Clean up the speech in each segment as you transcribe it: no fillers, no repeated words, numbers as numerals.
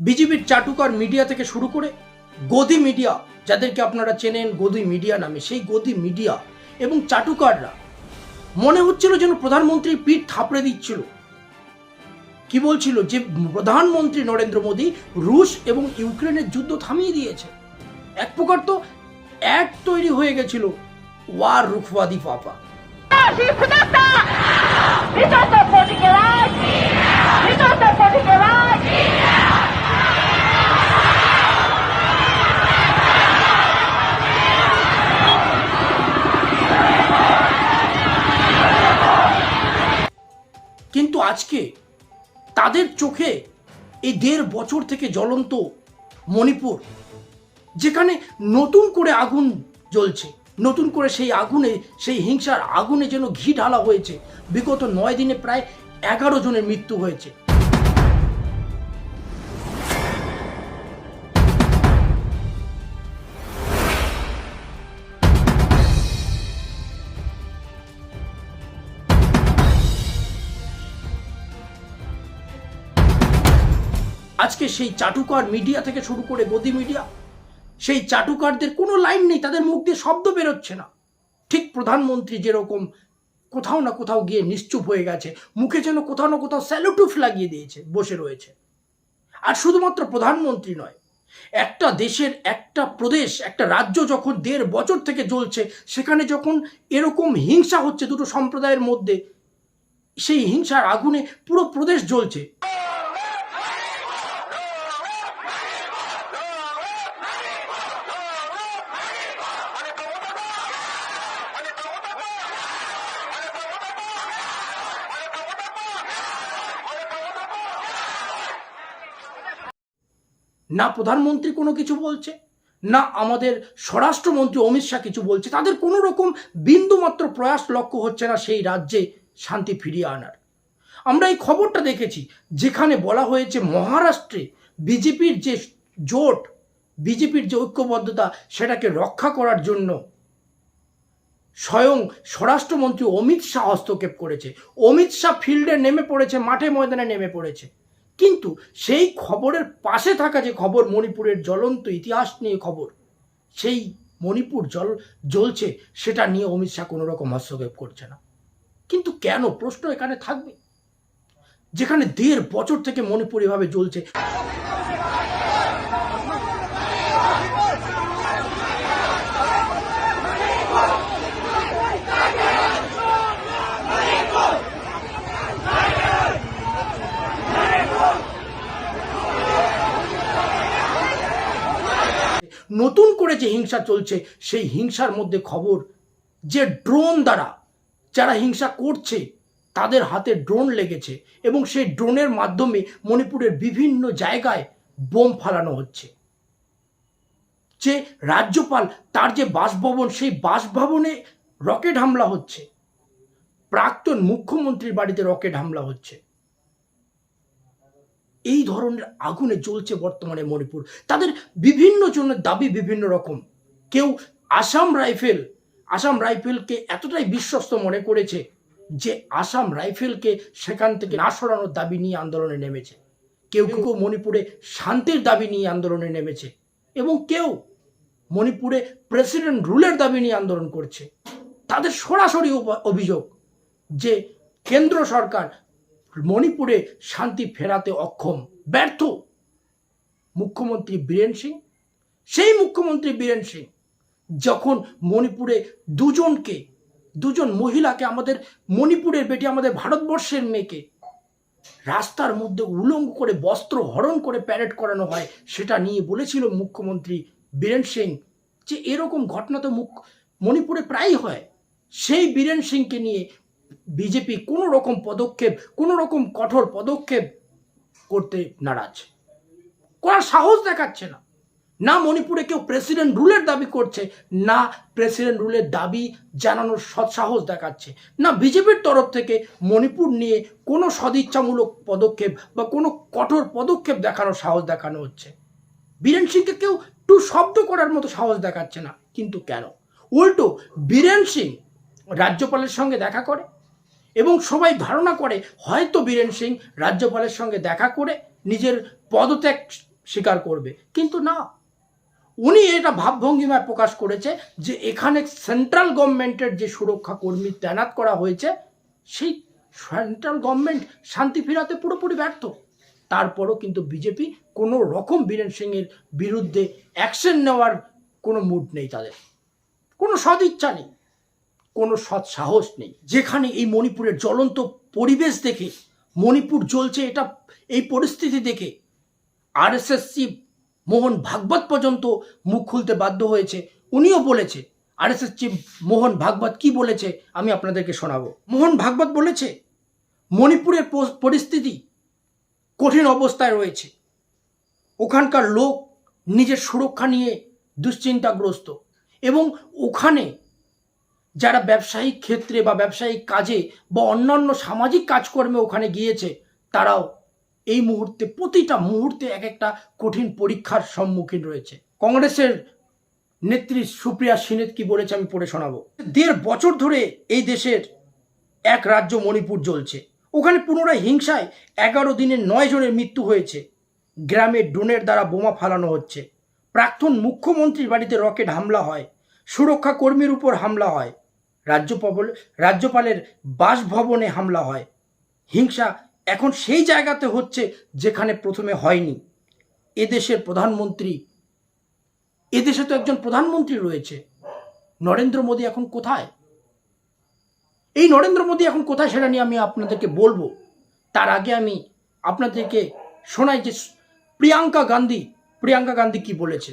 বিজেপির চাটুকার মিডিয়া থেকে শুরু করে গদি মিডিয়া, যাদেরকে আপনারা চেনেন গদি মিডিয়া নামে, সেই গদি মিডিয়া এবং চাটুকাররা মনে হচ্ছিল যেন প্রধানমন্ত্রীর পিঠ থাপড়ে দিচ্ছিল। কি বলছিল যে প্রধানমন্ত্রী নরেন্দ্র মোদী রুশ এবং ইউক্রেনের যুদ্ধ থামিয়ে দিয়েছে। এক প্রকার তো এক তৈরি হয়ে গেছিল ওয়ার রুখওয়াদি পাপা। কিন্তু আজকে তাদের চোখে এই 1.5 বছর থেকে জ্বলন্ত মণিপুর, যেখানে নতুন করে আগুন জ্বলছে, নতুন করে সেই আগুনে, সেই হিংসার আগুনে যেন ঘি ঢালা হয়েছে। বিগত 9 দিনে প্রায় 11 জনের মৃত্যু হয়েছে। আজকে সেই চাটুকার মিডিয়া থেকে শুরু করে গদি মিডিয়া, সেই চাটুকারদের কোনো লাইন নেই, তাদের মুখ দিয়ে শব্দ বেরোচ্ছে না। ঠিক প্রধানমন্ত্রী যেরকম কোথাও না কোথাও গিয়ে নিশ্চুপ হয়ে গেছে, মুখে যেন কোথাও না কোথাও স্যালুটুফ লাগিয়ে দিয়েছে, বসে রয়েছে। আর শুধুমাত্র প্রধানমন্ত্রী নয়, একটা দেশের, একটা প্রদেশ, একটা রাজ্য যখন 1.5 বছর থেকে জ্বলছে, সেখানে যখন এরকম হিংসা হচ্ছে দুটো সম্প্রদায়ের মধ্যে, সেই হিংসার আগুনে পুরো প্রদেশ জ্বলছে। না প্রধানমন্ত্রী কোনো কিছু বলছে, না আমাদের স্বরাষ্ট্রমন্ত্রী অমিত শাহ কিছু বলছে। তাদের কোনো রকম বিন্দুমাত্র প্রয়াস লক্ষ্য হচ্ছে না সেই রাজ্যে শান্তি ফিরিয়ে আনার। আমরা এই খবরটা দেখেছি যেখানে বলা হয়েছে মহারাষ্ট্রে বিজেপির যে জোট, বিজেপির যে ঐক্যবদ্ধতা, সেটাকে রক্ষা করার জন্য স্বয়ং স্বরাষ্ট্রমন্ত্রী অমিত শাহ হস্তক্ষেপ করেছে। অমিত শাহ ফিল্ডে নেমে পড়েছে, মাঠে ময়দানে নেমে পড়েছে। কিন্তু সেই খবরের পাশে থাকা যে খবর, মণিপুরের জ্বলন্ত ইতিহাস নিয়ে খবর, সেই মণিপুর জ্বলছে, সেটা নিয়ে অমিত শাহ কোনো রকম হস্তক্ষেপ করছে না। কিন্তু কেন, প্রশ্ন এখানে থাকবে। যেখানে 1.5 বছর থেকে মণিপুর এভাবে জ্বলছে, নতুন করে যে হিংসা চলছে, সেই হিংসার মধ্যে খবর যে ড্রোন দ্বারা যারা হিংসা করছে তাদের হাতে ড্রোন লেগেছে এবং সেই ড্রোনের মাধ্যমে মণিপুরের বিভিন্ন জায়গায় বোম ফালানো হচ্ছে। যে রাজ্যপাল, তার যে বাসভবন, সেই বাসভবনে রকেট হামলা হচ্ছে। প্রাক্তন মুখ্যমন্ত্রীর বাড়িতে রকেট হামলা হচ্ছে। এই ধরনের আগুনে জ্বলছে বর্তমানে মণিপুর। তাদের বিভিন্ন জনের দাবি বিভিন্ন রকম। কেউ আসাম রাইফেলকে এতটাই বিশ্বস্ত মনে করেছে যে আসাম রাইফেলকে সেখান থেকে না সরানোর দাবি নিয়ে আন্দোলনে নেমেছে। কেউ কেউ মণিপুরে শান্তির দাবি নিয়ে আন্দোলনে নেমেছে এবং কেউ মণিপুরে প্রেসিডেন্ট রুলের দাবি নিয়ে আন্দোলন করছে। তাদের সরাসরি অভিযোগ যে কেন্দ্র সরকার মণিপুরে শান্তি ফেরাতে অক্ষম, ব্যর্থ। মুখ্যমন্ত্রী বীরেন সিং, সেই মুখ্যমন্ত্রী বীরেন সিং যখন মণিপুরে দুজন মহিলাকে, আমাদের মণিপুরের বেটি, আমাদের ভারতবর্ষের মেয়েকে রাস্তার মধ্যে উলঙ্গ করে বস্ত্র হরণ করে প্যারেড করানো হয়, সেটা নিয়ে বলেছিল মুখ্যমন্ত্রী বীরেন সিং যে এরকম ঘটনা তো মণিপুরে প্রায়ই হয়। সেই বীরেন সিংকে নিয়ে বিজেপি কোনো রকম পদক্ষেপ, কোনো রকম কঠোর পদক্ষেপ করতে নারাজ, করার সাহস দেখাচ্ছে না। না মণিপুরে কেউ প্রেসিডেন্ট রুলের দাবি করছে, না প্রেসিডেন্ট রুলের দাবি জানানোর সৎসাহস দেখাচ্ছে, না বিজেপির তরফ থেকে মণিপুর নিয়ে কোনো সদিচ্ছামূলক পদক্ষেপ বা কোনো কঠোর পদক্ষেপ দেখানোর সাহস দেখানো হচ্ছে। বীরেন সিংকে কেউ টু শব্দ করার মতো সাহস দেখাচ্ছে না। কিন্তু কেন? উল্টো বীরেন সিং রাজ্যপালের সঙ্গে দেখা করে এবং সবাই ধারণা করে হয়তো বীরেন সিং রাজ্যপালের সঙ্গে দেখা করে নিজের পদত্যাগ স্বীকার করবে, কিন্তু না, উনি এটা ভাবভঙ্গিমায় প্রকাশ করেছে যে এখানে সেন্ট্রাল গভর্নমেন্টের যে সুরক্ষা কর্মী তায়নাত করা হয়েছে সেই সেন্ট্রাল গভর্নমেন্ট শান্তি ফেরাতে পুরোপুরি ব্যর্থ। তারপরও কিন্তু বিজেপি কোনো রকম বীরেন সিংয়ের বিরুদ্ধে অ্যাকশন নেওয়ার কোনো মুড নেই, তাদের কোনো সদিচ্ছা নেই, কোনো সৎ সাহস নেই। যেখানে এই মণিপুরের জ্বলন্ত পরিবেশ দেখে, মণিপুর জ্বলছে এটা, এই পরিস্থিতি দেখে আরএসএস চিফ মোহন ভাগবত পর্যন্ত মুখ খুলতে বাধ্য হয়েছে। উনিও বলেছে, আরএসএস চিফ মোহন ভাগবত কি বলেছে আমি আপনাদেরকে শোনাবো। মোহন ভাগবত বলেছে মণিপুরের পরিস্থিতি কঠিন অবস্থায় রয়েছে, ওখানকার লোক নিজের সুরক্ষা নিয়ে দুশ্চিন্তাগ্রস্ত, এবং ওখানে যারা ব্যবসায়িক ক্ষেত্রে বা ব্যবসায়িক কাজে বা অন্যান্য সামাজিক কাজকর্মে ওখানে গিয়েছে তারাও এই মুহূর্তে প্রতিটা মুহূর্তে এক একটা কঠিন পরীক্ষার সম্মুখীন রয়েছে। কংগ্রেসের নেত্রী সুপ্রিয়া সিনেত কি বলেছে আমি পড়ে শোনাবো। 1.5 বছর ধরে এই দেশের এক রাজ্য মণিপুর জ্বলছে, ওখানে পুনরায় হিংসায় 11 দিনে 9 জনের মৃত্যু হয়েছে, গ্রামে ড্রোনের দ্বারা বোমা ফালানো হচ্ছে, প্রাক্তন মুখ্যমন্ত্রীর বাড়িতে রকেট হামলা হয়, সুরক্ষা কর্মীর উপর হামলা হয়, রাজ্যপালের বাসভবনে হামলা হয়। হিংসা এখন সেই জায়গাতে হচ্ছে যেখানে প্রথমে হয়নি। এদেশের প্রধানমন্ত্রী, এদেশে তো একজন প্রধানমন্ত্রী রয়েছে, নরেন্দ্র মোদী এখন কোথায়? এই নরেন্দ্র মোদী এখন কোথায় সেটা নিয়ে আমি আপনাদেরকে বলবো। তার আগে আমি আপনাদেরকে শোনাই যে প্রিয়াঙ্কা গান্ধী কি বলেছে।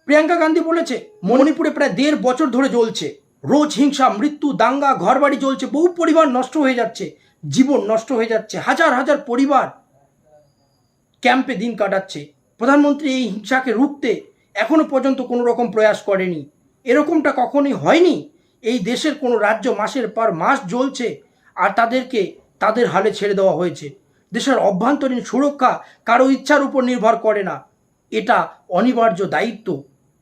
প্রিয়াঙ্কা গান্ধী বলেছে মণিপুরে প্রায় 1.5 বছর ধরে জ্বলছে, রোজ হিংসা, মৃত্যু, দাঙ্গা, ঘরবাড়ি জ্বলছে, বহু পরিবার নষ্ট হয়ে যাচ্ছে, জীবন নষ্ট হয়ে যাচ্ছে, হাজার হাজার পরিবার ক্যাম্পে দিন কাটাচ্ছে। প্রধানমন্ত্রী এই হিংসাকে রুখতে এখনো পর্যন্ত কোনো রকম প্রয়াস করেনি। এরকমটা কখনোই হয়নি। এই দেশের কোনো রাজ্য মাসের পর মাস জ্বলছে আর তাদেরকে তাদের হালে ছেড়ে দেওয়া হয়েছে। দেশের অভ্যন্তরীণ সুরক্ষা কারো ইচ্ছার উপর নির্ভর করে না, এটা অনিবার্য দায়িত্ব।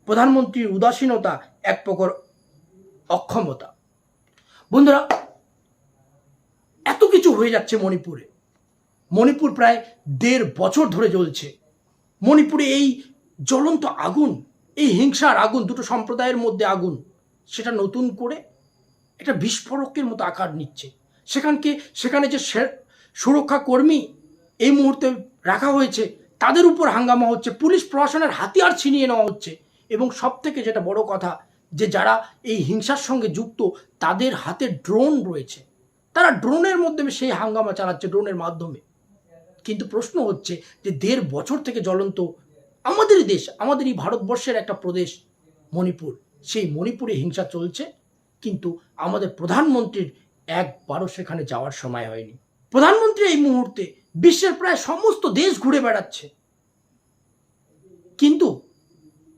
প্রধানমন্ত্রীর উদাসীনতা এক প্রকার অক্ষমতা। বন্ধুরা, এত কিছু হয়ে যাচ্ছে মণিপুরে। মণিপুর প্রায় 1.5 বছর ধরে জ্বলছে। মণিপুরে এই জ্বলন্ত আগুন, এই হিংসার আগুন, দুটো সম্প্রদায়ের মধ্যে আগুন, সেটা নতুন করে এটা বিস্ফোরকের মতো আকার নিচ্ছে। সেখানে যে সুরক্ষা কর্মী এই মুহূর্তে রাখা হয়েছে তাদের উপর হাঙ্গামা হচ্ছে, পুলিশ প্রশাসনের হাতিয়ার ছিনিয়ে নেওয়া হচ্ছে, এবং সব থেকে যেটা বড় কথা যে যারা এই হিংসার সঙ্গে যুক্ত তাদের হাতে ড্রোন রয়েছে, তারা ড্রোনের মাধ্যমে সেই হাঙ্গামা চালাচ্ছে, ড্রোনের মাধ্যমে। কিন্তু প্রশ্ন হচ্ছে যে 1.5 বছর থেকে জ্বলন্ত আমাদেরই দেশ, আমাদের এই ভারতবর্ষের একটা প্রদেশ মণিপুর, সেই মণিপুরে হিংসা চলছে, কিন্তু আমাদের প্রধানমন্ত্রীর একবারও সেখানে যাওয়ার সময় হয়নি। প্রধানমন্ত্রী এই মুহূর্তে বিশ্বের প্রায় সমস্ত দেশ ঘুরে বেড়াচ্ছে, কিন্তু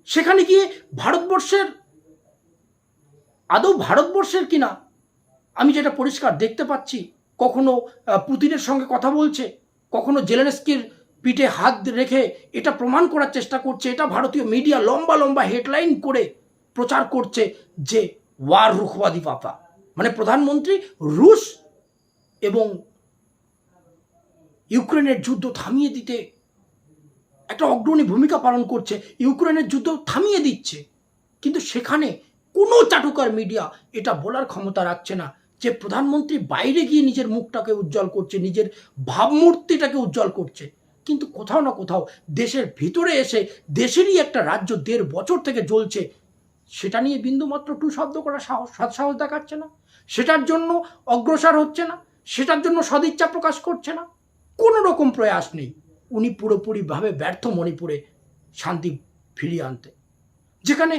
সেখানে গিয়ে ভারতবর্ষের কিনা আমি যেটা পরিষ্কার দেখতে পাচ্ছি, কখনো পুতিনের সঙ্গে কথা বলছে, কখনো জেলেনস্কির পিঠে হাত রেখে এটা প্রমাণ করার চেষ্টা করছে, এটা ভারতীয় মিডিয়া লম্বা লম্বা হেডলাইন করে প্রচার করছে যে ওয়ার রুখবাদি পাপা, মানে প্রধানমন্ত্রী রুশ এবং ইউক্রেনের যুদ্ধ থামিয়ে দিতে একটা অগ্রণী ভূমিকা পালন করছে, ইউক্রেনের যুদ্ধ থামিয়ে দিচ্ছে। কিন্তু সেখানে কোনো চাটুকার মিডিয়া এটা বলার ক্ষমতা রাখছে না যে প্রধানমন্ত্রী বাইরে গিয়ে নিজের মুখটাকে উজ্জ্বল করছে, নিজের ভাবমূর্তিটাকে উজ্জ্বল করছে, কিন্তু কোথাও না কোথাও দেশের ভিতরে এসে দেশেরই একটা রাজ্য 1.5 বছর থেকে জ্বলছে, সেটা নিয়ে বিন্দুমাত্র টু শব্দ করা সৎসাহস দেখাচ্ছে না, সেটার জন্য অগ্রসর হচ্ছে না, সেটার জন্য সদিচ্ছা প্রকাশ করছে না, কোনো রকম প্রয়াস নেই। উনি পুরোপুরিভাবে ব্যর্থ মণিপুরে শান্তি ফিরিয়ে আনতে। যেখানে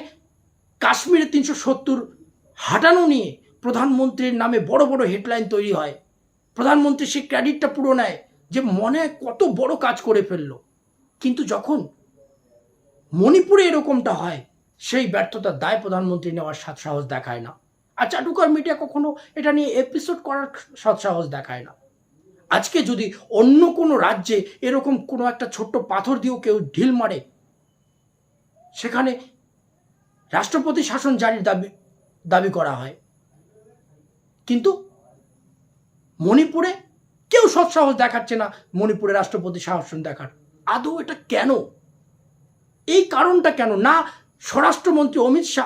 কাশ্মীরে 370 হাঁটানো নিয়ে প্রধানমন্ত্রীর নামে বড় বড় হেডলাইন তৈরি হয়, প্রধানমন্ত্রী সেই ক্রেডিটটা পুরো নেয় যে মনে কত বড় কাজ করে ফেললো, কিন্তু যখন মণিপুরে এরকমটা হয় সেই ব্যর্থতার দায় প্রধানমন্ত্রী নেওয়ার সৎসাহস দেখায় না। আর চাটুকার মিডিয়া কখনো এটা নিয়ে এপিসোড করার সৎসাহস দেখায় না। আজকে যদি অন্য কোনো রাজ্যে এরকম কোনো একটা ছোট্ট পাথর দিয়েও কেউ ঢিল মারে, সেখানে রাষ্ট্রপতি শাসন জারির দাবি করা হয়, কিন্তু মণিপুরে কেউ সৎসাহস দেখাচ্ছে না মণিপুরে রাষ্ট্রপতি শাসন দেখার। আদৌ এটা কেন? এই কারণটা কেন? না স্বরাষ্ট্রমন্ত্রী অমিত শাহ